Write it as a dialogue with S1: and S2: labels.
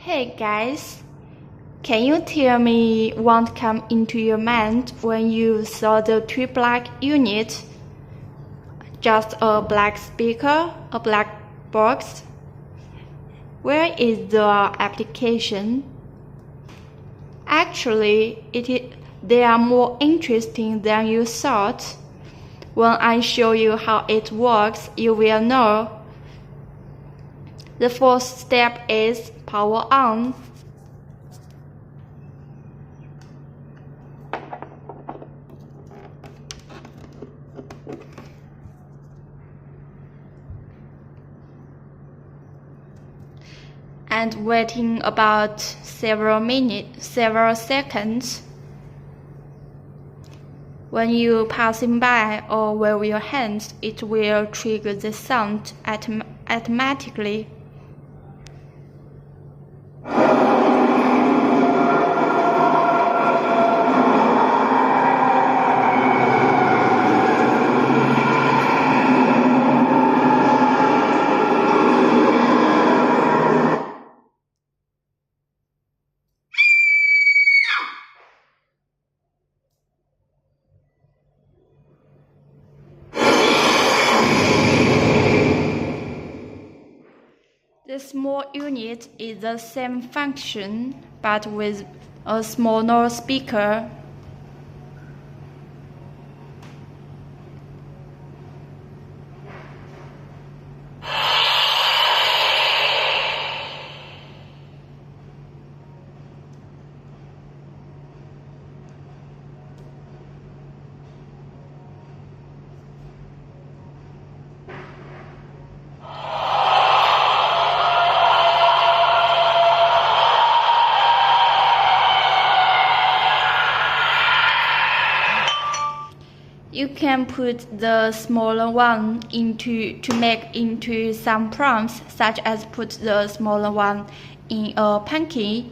S1: Hey guys, can you tell me what came into your mind when you saw the two black units? Just a black speaker, a black box? Where is the application? Actually, they are more interesting than you thought. When I show you how it works, you will know. The first step is power on. And waiting about several seconds. When you passing by or wave your hands, it will trigger the sound automatically. The small unit is the same function, but with a smaller speaker. You can put the smaller one to make into some prompts, such as put the smaller one in a pancake.